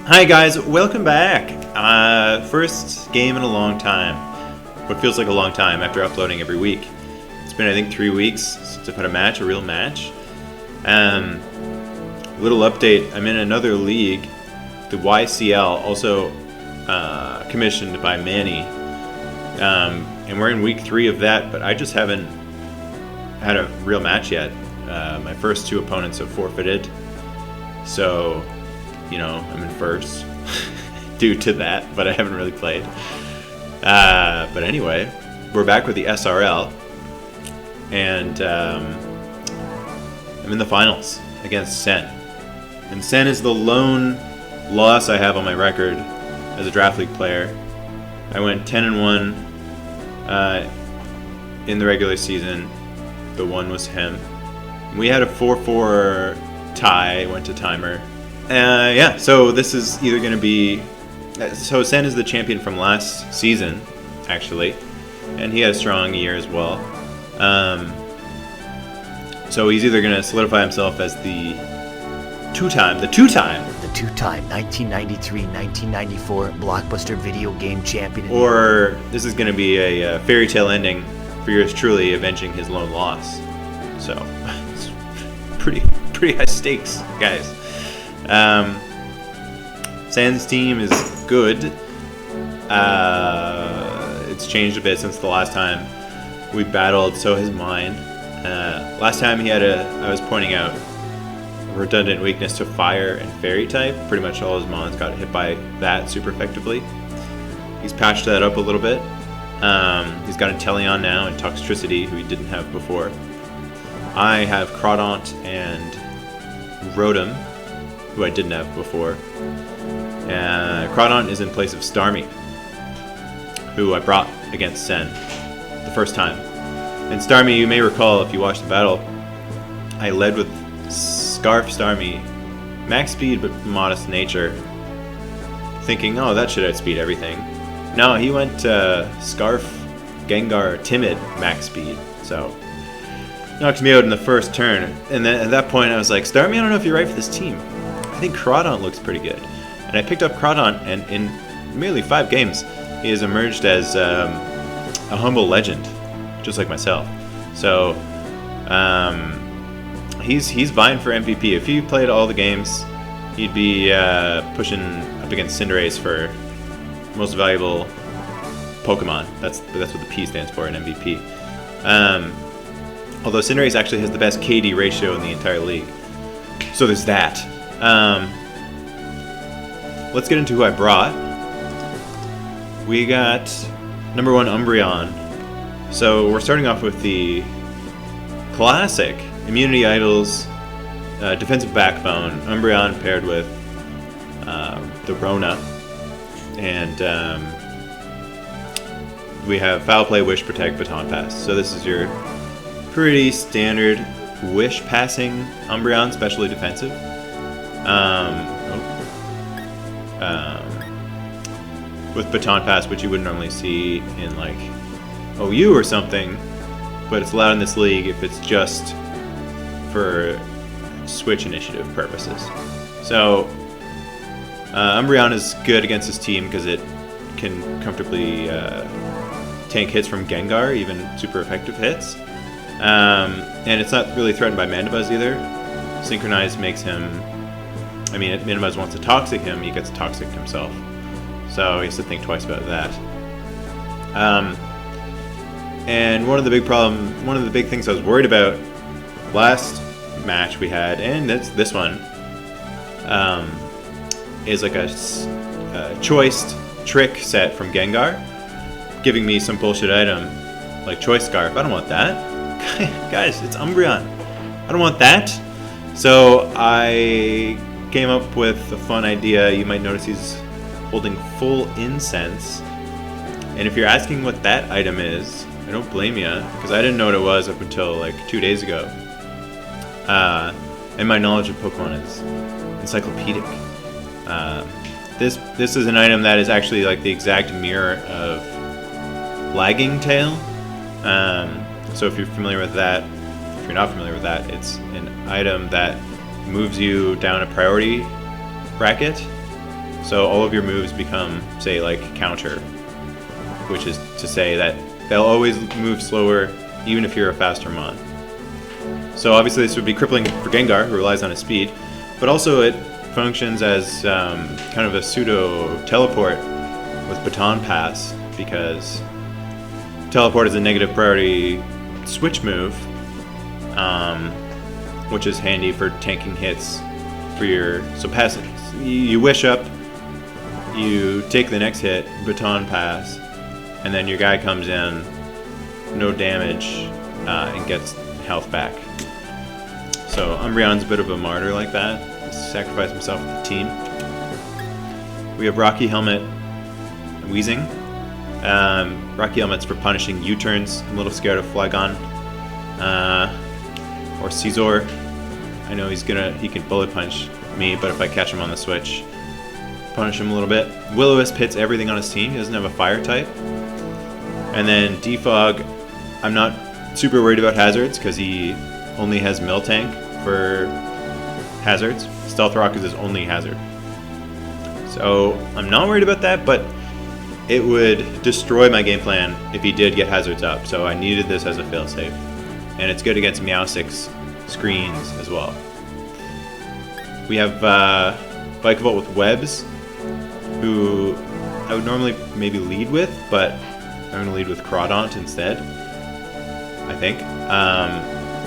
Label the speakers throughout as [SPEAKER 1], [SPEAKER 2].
[SPEAKER 1] Hi guys, welcome back. First game in a long time. What feels like a long time after uploading every week. It's been I think 3 weeks since I've had a real match. Little update, I'm in another league, the YCL, also commissioned by Manny. And we're in week 3 of that, but I just haven't had a real match yet. My first 2 opponents have forfeited. So I'm in first due to that, but I haven't really played. But anyway, we're back with the SRL, and I'm in the finals against Sen. And Sen is the lone loss I have on my record as a draft league player. I went 10-1 in the regular season. The one was him. We had a 4-4 tie, went to timer. So this is either going to be... So Sen is the champion from last season, actually. And he had a strong year as well. So he's either going to solidify himself as the two-time
[SPEAKER 2] 1993-1994 blockbuster video game champion.
[SPEAKER 1] Or this is going to be a fairy tale ending for yours truly, avenging his lone loss. So, it's pretty high stakes, guys. Sen's team is good. It's changed a bit since the last time we battled, so has mine. Last time he had I was pointing out a redundant weakness to fire and fairy type. Pretty much all his mons got hit by that super effectively. He's patched that up a little bit. He's got Inteleon now and Toxtricity, who he didn't have before. I have Crawdaunt and Rotom, who I didn't have before. Crawdaunt is in place of Starmie, who I brought against Sen the first time. And Starmie, you may recall if you watched the battle, I led with Scarf Starmie, max speed but modest nature, thinking, oh, that should outspeed everything. No, he went Scarf, Gengar, Timid, max speed, so knocked me out in the first turn. And then at that point I was like, Starmie, I don't know if you're right for this team. I think Crawdaunt looks pretty good. And I picked up Crawdaunt, and in merely 5 games, he has emerged as a humble legend, just like myself. So, he's vying for MVP. If he played all the games, he'd be pushing up against Cinderace for most valuable Pokemon. That's what the P stands for in MVP. Although Cinderace actually has the best KD ratio in the entire league. So there's that. Let's get into who I brought. We got number 1 Umbreon. So we're starting off with the classic Immunity Idols defensive backbone. Umbreon paired with the Rona. And we have Foul Play, Wish, Protect, Baton Pass. So this is your pretty standard Wish passing Umbreon, specially defensive. With Baton Pass, which you wouldn't normally see in like OU or something, but it's allowed in this league if it's just for Switch initiative purposes. So Umbreon is good against this team because it can comfortably tank hits from Gengar, even super effective hits. And it's not really threatened by Mandibuzz either. Synchronize makes him... if Mandibuzz wants to Toxic him, he gets Toxic himself. So he has to think twice about that. And one of the big things I was worried about last match we had, and this one, is like a choiced trick set from Gengar, giving me some bullshit item like Choice Scarf. I don't want that. Guys, it's Umbreon. I don't want that. So I came up with a fun idea. You might notice he's holding full incense. And if you're asking what that item is, I don't blame you, because I didn't know what it was up until like 2 days ago. And my knowledge of Pokemon is encyclopedic. This is an item that is actually like the exact mirror of Lagging Tail. So if you're familiar with that, if you're not familiar with that, it's an item that moves you down a priority bracket So all of your moves become, say, like counter, which is to say that they'll always move slower even if you're a faster mon. So obviously this would be crippling for Gengar, who relies on his speed, but also it functions as kind of a pseudo teleport with Baton Pass, because teleport is a negative priority switch move, which is handy for tanking hits for your... So pass it. You wish up, you take the next hit, Baton Pass, and then your guy comes in, no damage, and gets health back. So Umbreon's a bit of a martyr like that. Sacrifice himself for the team. We have Rocky Helmet and Weezing. Rocky Helmet's for punishing U-turns. I'm a little scared of Flygon. Or Scizor. I know he can bullet punch me, but if I catch him on the switch, punish him a little bit. Will-O-Wisp hits everything on his team. He doesn't have a fire type. And then Defog, I'm not super worried about hazards because he only has Miltank for hazards. Stealth Rock is his only hazard. So I'm not worried about that, but it would destroy my game plan if he did get hazards up. So I needed this as a failsafe. And it's good against Meowstic's screens as well. We have Vikavolt with webs, who I would normally maybe lead with, but I'm going to lead with Crawdaunt instead, I think.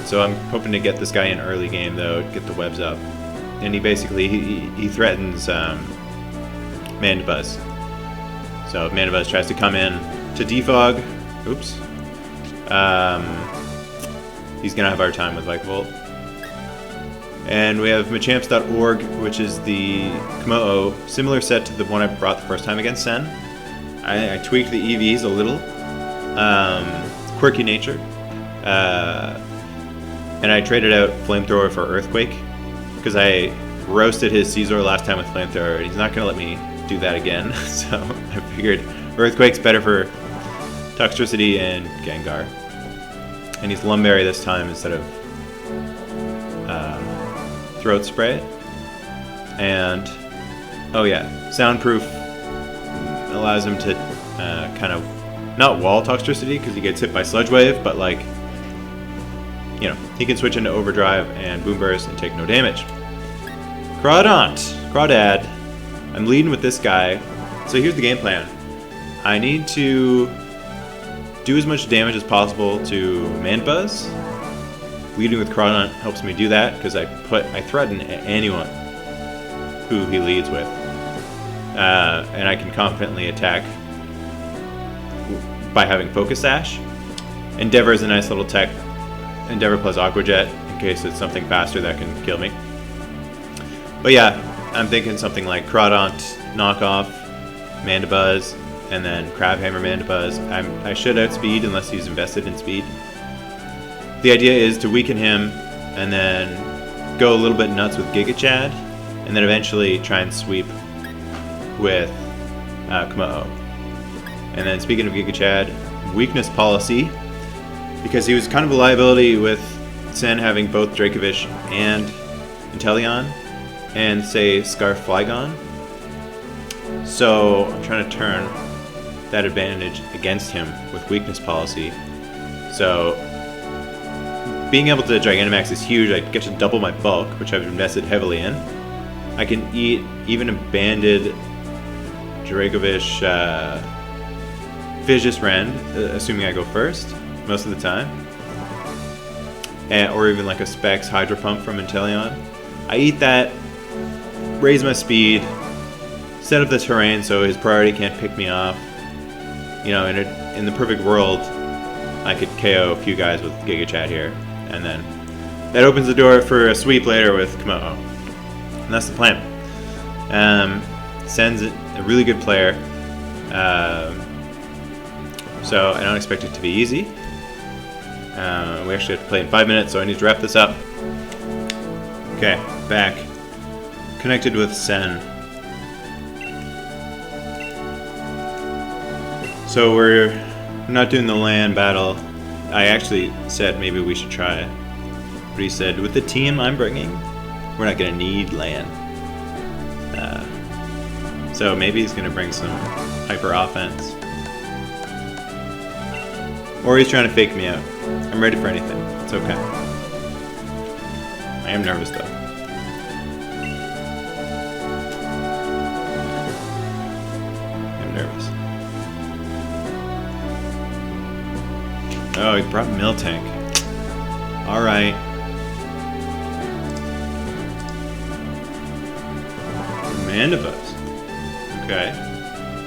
[SPEAKER 1] So I'm hoping to get this guy in early game, though, get the webs up. And he basically, he threatens Mandibuzz. So if Mandibuzz tries to come in to defog, oops, he's going to have our time with Vikavolt. And we have Machamps.org, which is the Komodo, similar set to the one I brought the first time against Sen. I tweaked the EVs a little. Quirky nature. And I traded out Flamethrower for Earthquake, because I roasted his Scizor last time with Flamethrower, and he's not going to let me do that again. So I figured Earthquake's better for Toxtricity and Gengar. And he's Lumberry this time instead of Throat Spray. And, oh yeah, Soundproof allows him to kind of, not wall Toxtricity because he gets hit by Sludge Wave, but like, you know, he can switch into Overdrive and Boom Burst and take no damage. Crawdad. I'm leading with this guy. So here's the game plan. I need to do as much damage as possible to Mandibuzz. Leading with Crawdaunt helps me do that because I threaten anyone who he leads with. And I can confidently attack by having Focus Sash. Endeavor is a nice little tech. Endeavor plus Aqua Jet in case it's something faster that can kill me. But yeah, I'm thinking something like Crawdaunt, Knockoff, Mandibuzz, and then Crabhammer Mandibuzz. I should outspeed unless he's invested in speed. The idea is to weaken him and then go a little bit nuts with Giga Chad, and then eventually try and sweep with Komodo. And then speaking of Giga Chad, weakness policy, because he was kind of a liability with Sen having both Dracovish and Inteleon, and say Scarf Flygon. So I'm trying to turn that advantage against him with weakness policy. So being able to Gigantamax is huge. I get to double my bulk, which I've invested heavily in. I can eat even a banded Dracovish Fidgis Rend, assuming I go first, most of the time. Or even like a Specs Hydro Pump from Inteleon. I eat that, raise my speed, set up the terrain so his priority can't pick me off. You know, in the perfect world, I could KO a few guys with Giga Chad here, and then that opens the door for a sweep later with Komodo. And that's the plan. Sen's a really good player, so I don't expect it to be easy. We actually have to play in 5 minutes, so I need to wrap this up. Okay, back. Connected with Sen. So we're not doing the land battle. I actually said maybe we should try it. But he said, with the team I'm bringing, we're not going to need land. So maybe he's gonna bring some hyper offense. Or he's trying to fake me out. I'm ready for anything. It's okay. I am nervous though. I'm nervous. Oh, he brought Miltank. Alright. Mandibus. Okay.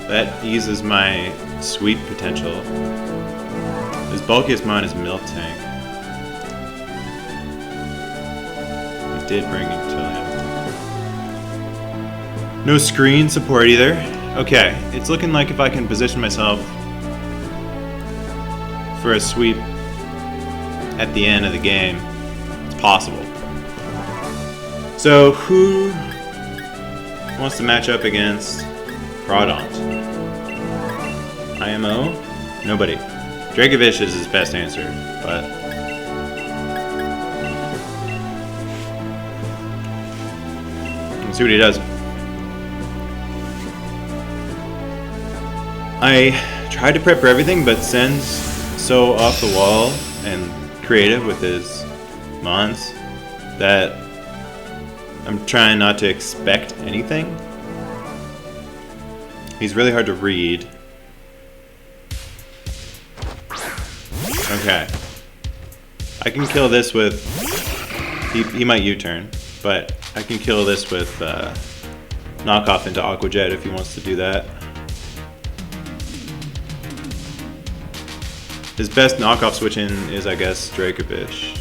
[SPEAKER 1] That eases my sweep potential. His bulkiest mon is Miltank. He did bring Utility. No screen support either. Okay, it's looking like if I can position myself for a sweep at the end of the game, it's possible. So who wants to match up against Crawdaunt? IMO? Nobody. Dragovich is his best answer, but let's see what he does. I tried to prep for everything, but Sen's so off the wall and creative with his mons that I'm trying not to expect anything. He's really hard to read. Okay. I can kill this with... He might U-turn, but I can kill this with knockoff into Aqua Jet if he wants to do that. His best knockoff switch-in is, I guess, Dragovich.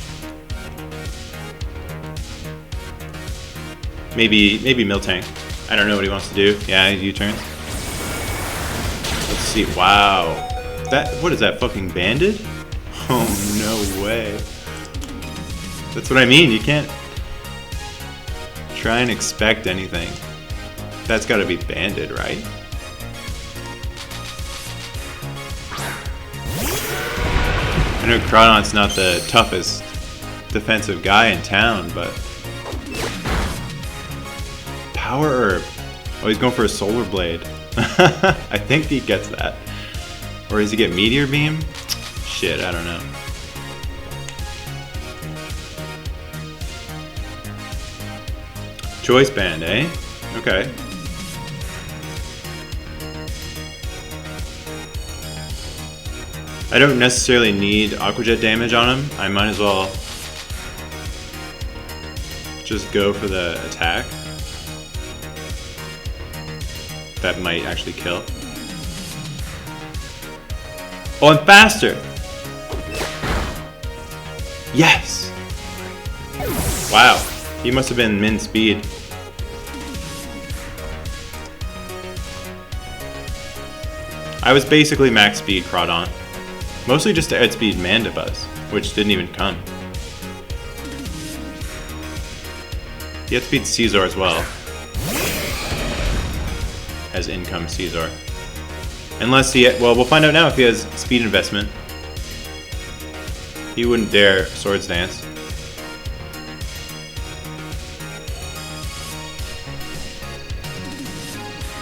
[SPEAKER 1] Maybe Miltank. I don't know what he wants to do. Yeah, he U-turns. Let's see. Wow. What is that, fucking banded? Oh, no way. That's what I mean. You can't try and expect anything. That's gotta be banded, right? I know Crawdaunt's not the toughest defensive guy in town, but... Power Herb. Oh, he's going for a Solar Blade. I think he gets that. Or does he get Meteor Beam? Shit, I don't know. Choice Band, eh? Okay. I don't necessarily need Aqua Jet damage on him. I might as well just go for the attack. That might actually kill. Oh, I'm faster! Yes! Wow, he must have been min speed. I was basically max speed Crawdaunt. Mostly just to outspeed Mandibus, which didn't even come. He outspeeds Caesar as well. As income Caesar. Unless he, well, we'll find out now if he has speed investment. He wouldn't dare Swords Dance.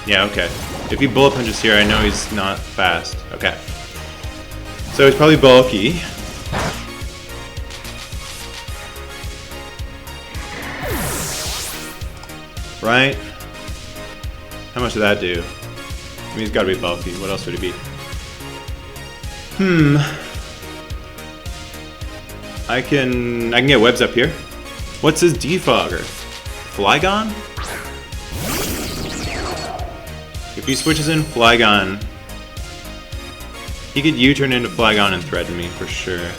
[SPEAKER 1] Yeah, okay. If he bullet punches here, I know he's not fast. Okay. So he's probably bulky. Right? How much did that do? I mean, he's gotta be bulky. What else would he be? I can get webs up here. What's his defogger? Flygon? If he switches in Flygon, he could U-turn into Flygon and threaten me for sure.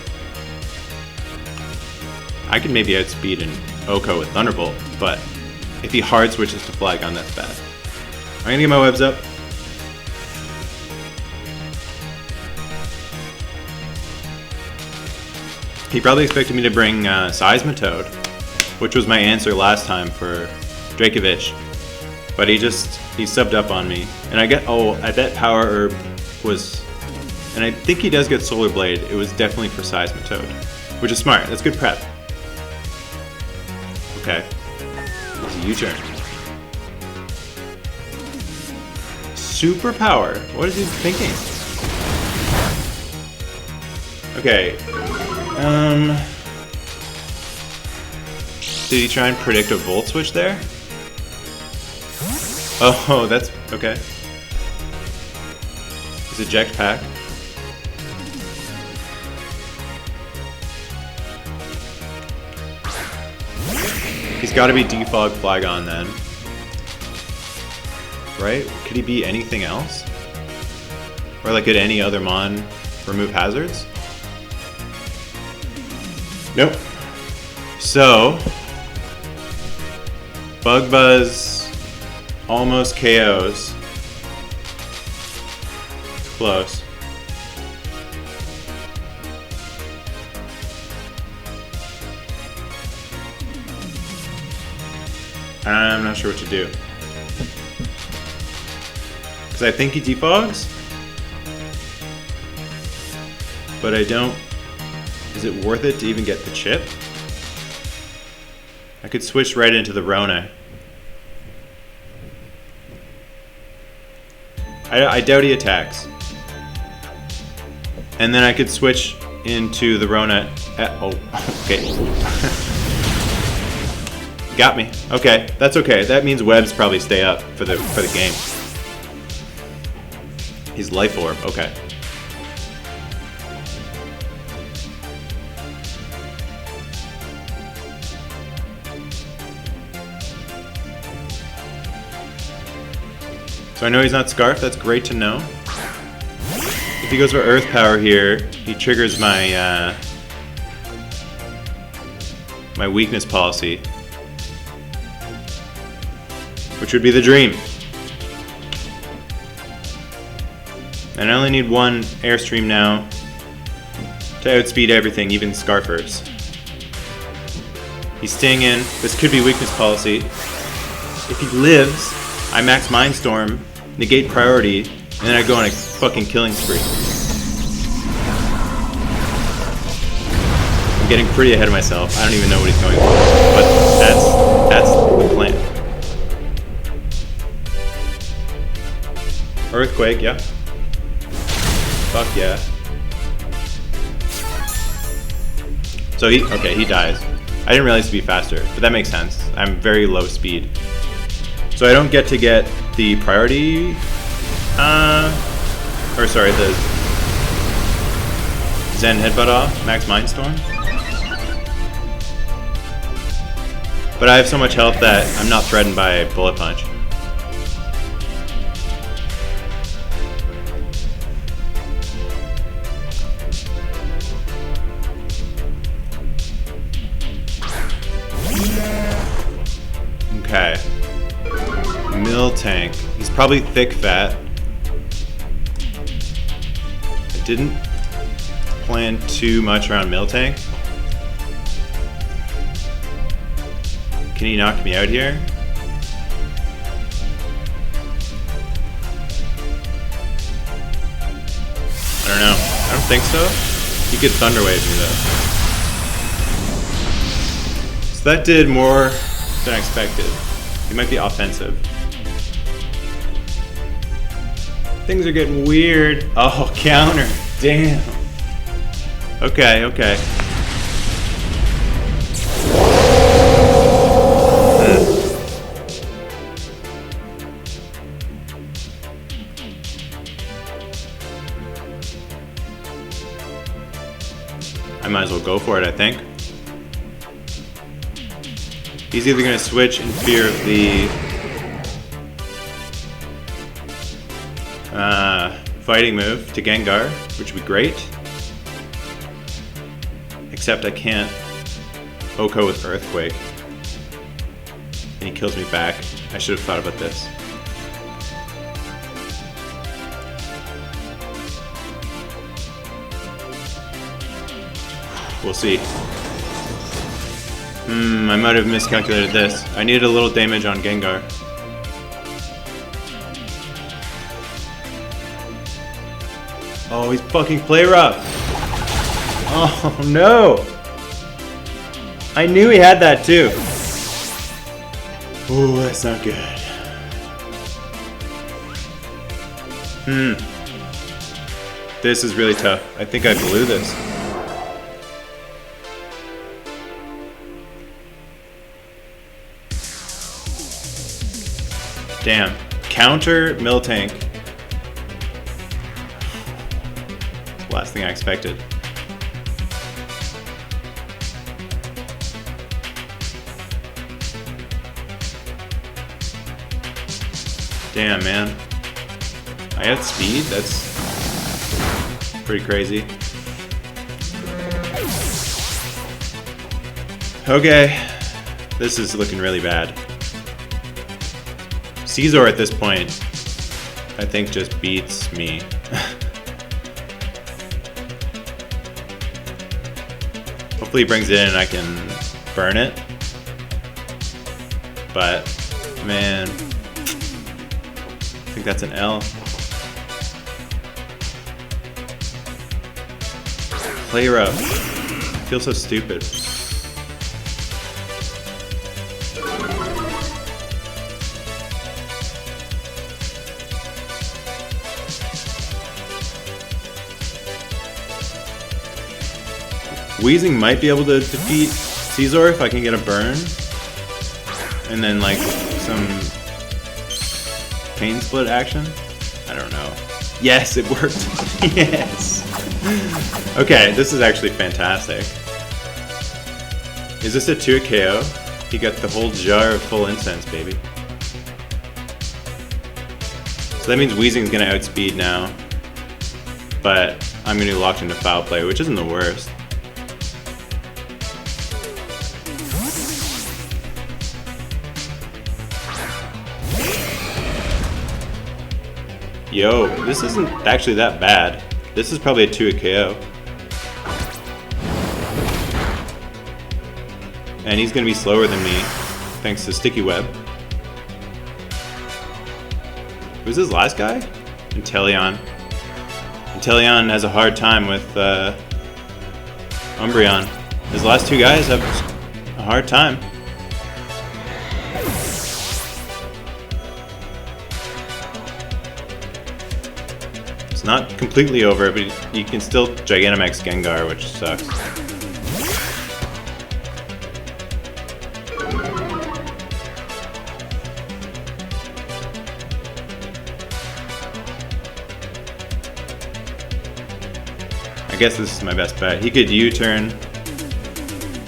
[SPEAKER 1] I could maybe outspeed an Oko with Thunderbolt, but if he hard switches to Flygon, that's bad. I'm gonna get my webs up. He probably expected me to bring Seismitoad, which was my answer last time for Dragovich. But he subbed up on me. And I bet Power Herb was, and I think he does get Solar Blade. It was definitely for Seismitoad, which is smart. That's good prep. Okay. It's a U-turn. superpower? What is he thinking? Okay. Did he try and predict a volt switch there? Oh, that's okay. His eject pack. He's got to be defog Flygon then. Right? Could he be anything else? Or like could any other mon remove hazards? Nope. So Bug Buzz almost KOs. It's close. I'm not sure what to do. Because I think he defogs. But I don't... Is it worth it to even get the chip? I could switch right into the Rona. I doubt he attacks. And then I could switch into the Rona. Oh, okay. Got me. Okay, that's okay. That means webs probably stay up for the game. He's Life Orb. Okay. So I know he's not Scarf. That's great to know. If he goes for Earth Power here, he triggers my my weakness policy, which would be the Dream. And I only need one Airstream now to outspeed everything, even Scarfers. He's staying in. This could be weakness policy. If he lives, I max Mindstorm, negate priority, and then I go on a fucking killing spree. I'm getting pretty ahead of myself. I don't even know what he's going for, but that's the plan. Earthquake, yeah. Fuck yeah. So he dies. I didn't realize to be faster, but that makes sense. I'm very low speed. So I don't get to get the priority, the Zen Headbutt off, Max Mindstorm. But I have so much health that I'm not threatened by Bullet Punch. Okay. Miltank. He's probably thick fat. I didn't plan too much around Miltank. Can he knock me out here? I don't know. I don't think so. He could Thunder Wave me though. So that did more than I expected. He might be offensive. Things are getting weird. Oh, counter. Damn. Okay, okay. I might as well go for it, I think. He's either going to switch in fear of the fighting move to Gengar, which would be great. Except I can't OHKO with Earthquake. And he kills me back. I should have thought about this. We'll see. I might have miscalculated this. I needed a little damage on Gengar. Oh, he's fucking play rough. Oh no! I knew he had that too. Oh, that's not good. This is really tough. I think I blew this. Damn. Counter Miltank. Last thing I expected. Damn, man. I had speed? That's pretty crazy. Okay. This is looking really bad. Caesar at this point, I think, just beats me. Hopefully he brings it in and I can burn it. But, man, I think that's an L. Play rough. I feel so stupid. Weezing might be able to defeat Caesar if I can get a burn. And then like some pain split action. I don't know. Yes, it worked. Yes. Okay, this is actually fantastic. Is this a 2 KO? He got the whole jar of full incense, baby. So that means Weezing's gonna outspeed now. But I'm gonna be locked into foul play, which isn't the worst. Yo, this isn't actually that bad. This is probably a 2 KO. And he's gonna be slower than me, thanks to Sticky Web. Who's his last guy? Inteleon. Inteleon has a hard time with Umbreon. His last two guys have a hard time. It's not completely over, but you can still Gigantamax Gengar, which sucks. I guess this is my best bet. He could U-turn.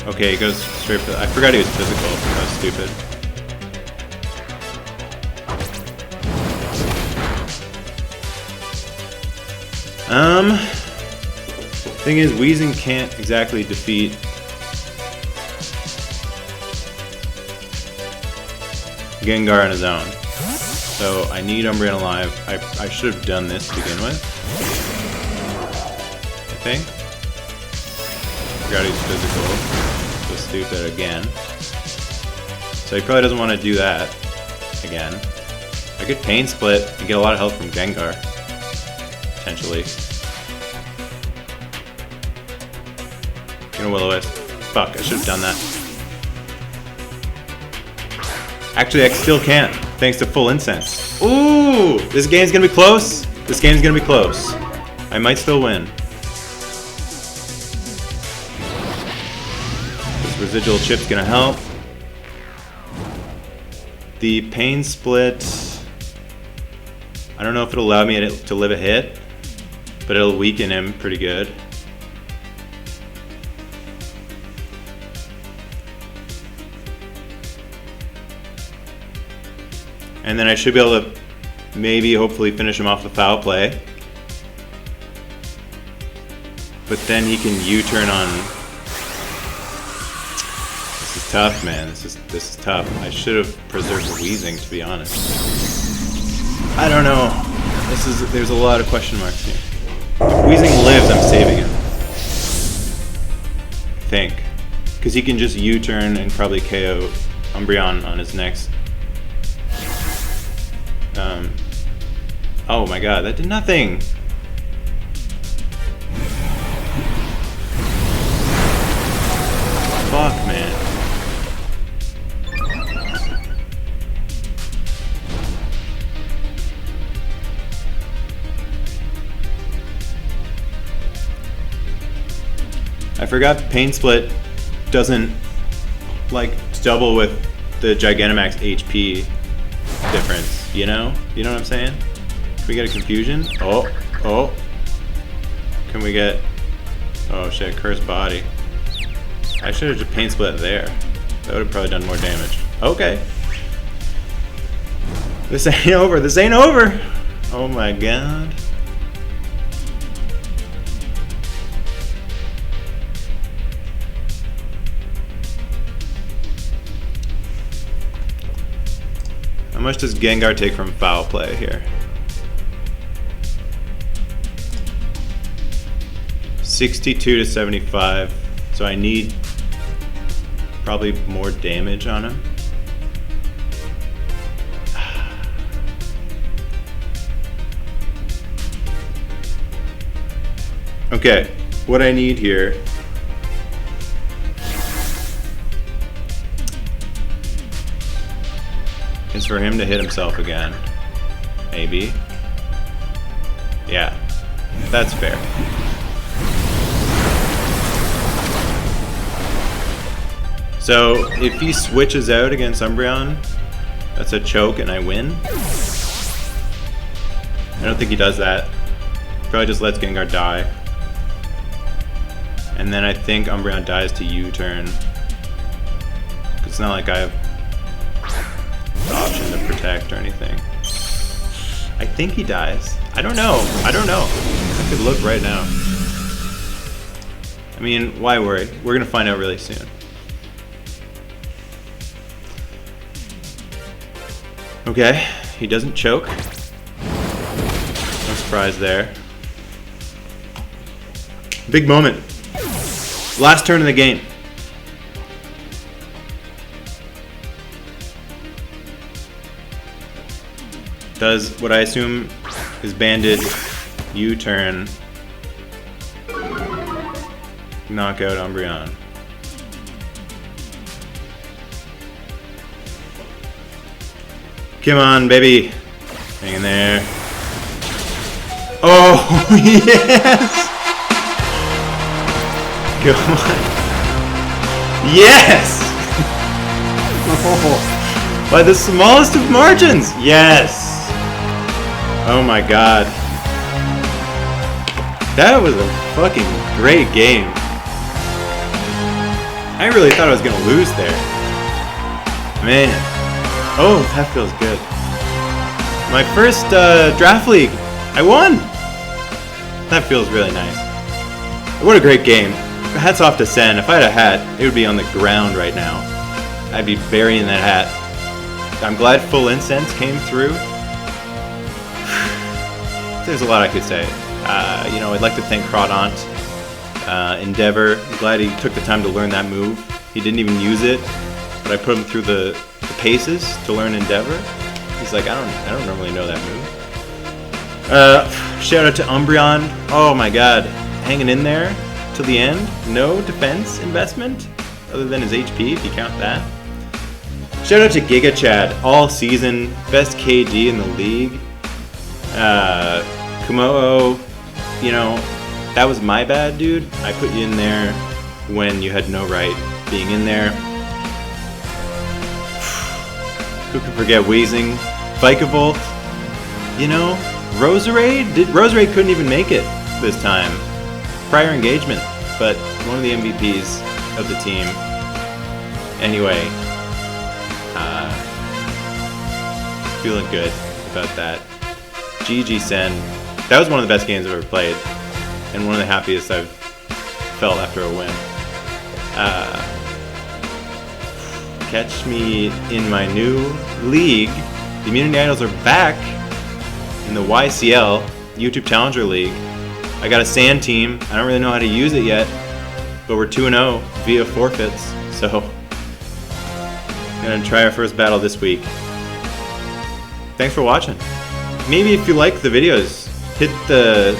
[SPEAKER 1] Okay, he goes straight for the... I forgot he was physical. That was stupid. Thing is, Weezing can't exactly defeat Gengar on his own. So I need Umbreon alive. I should have done this to begin with. I think. Forgot he's physical. So stupid again. So he probably doesn't want to do that again. I could Pain Split and get a lot of health from Gengar. Potentially. Gonna Will-O-Wisp. Fuck, I should have done that. Actually, I still can't, thanks to full incense. Ooh! This game's gonna be close. This game's gonna be close. I might still win. This residual chip's gonna help. The Pain Split... I don't know if it'll allow me to live a hit, but it'll weaken him pretty good. And then I should be able to maybe, hopefully, finish him off the foul play. But then he can U-turn on... This is tough, man. This is tough. I should have preserved the Weezing, to be honest. I don't know. There's a lot of question marks here. If Weezing lives, I'm saving him. I think. Because he can just U-turn and probably KO Umbreon on his next... oh my god, that did nothing! Fuck, man. forgot Pain Split doesn't like double with the Gigantamax HP difference, you know? You know what I'm saying? Can we get a confusion? Oh. Can we get... Oh shit, Cursed Body. I should have just Pain Split there. That would have probably done more damage. Okay. This ain't over. This ain't over. Oh my god. How much does Gengar take from foul play here? 62 to 75. So I need probably more damage on him. Okay, what I need here is for him to hit himself again. Maybe. Yeah, that's fair. So if he switches out against Umbreon, that's a choke and I win. I don't think he does that. Probably just lets Gengar die. And then I think Umbreon dies to U-turn. It's not like I have the option to protect or anything. I think he dies. I don't know. I could look right now. I mean, why worry? We're gonna find out really soon. Okay, he doesn't choke. No surprise there. Big moment. Last turn of the game. Does what I assume is banded U-turn knock out Umbreon. Come on, baby. Hang in there. Oh, yes! Come on. Yes! Oh, by the smallest of margins. Yes! Oh my god. That was a fucking great game. I really thought I was gonna lose there. Man. Oh, that feels good. My first draft league. I won! That feels really nice. What a great game. Hats off to Sen. If I had a hat, it would be on the ground right now. I'd be burying that hat. I'm glad Full Incense came through. There's a lot I could say. You know, I'd like to thank Crawdaunt. Endeavor, I'm glad he took the time to learn that move. He didn't even use it, but I put him through the paces to learn Endeavor. He's like, I don't normally know that move. Shout out to Umbreon. Oh my god, hanging in there till the end. No defense investment other than his HP, if you count that. Shout out to Giga Chad, all season, best KD in the league. Kumo, you know, that was my bad, dude. I put you in there when you had no right being in there. Who can forget Weezing? Vikavolt, you know, Roserade? Roserade couldn't even make it this time. Prior engagement, but one of the MVPs of the team. Anyway, feeling good about that. GG Sen. That was one of the best games I've ever played, and one of the happiest I've felt after a win. Catch me in my new league. The Immunity Idols are back in the YCL, YouTube Challenger League. I got a sand team. I don't really know how to use it yet, but we're 2-0 via forfeits, so I'm gonna try our first battle this week. Thanks for watching. Maybe if you like the videos, hit the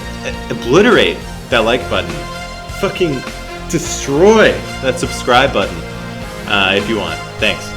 [SPEAKER 1] obliterate that like button. Fucking destroy that subscribe button if you want. Thanks.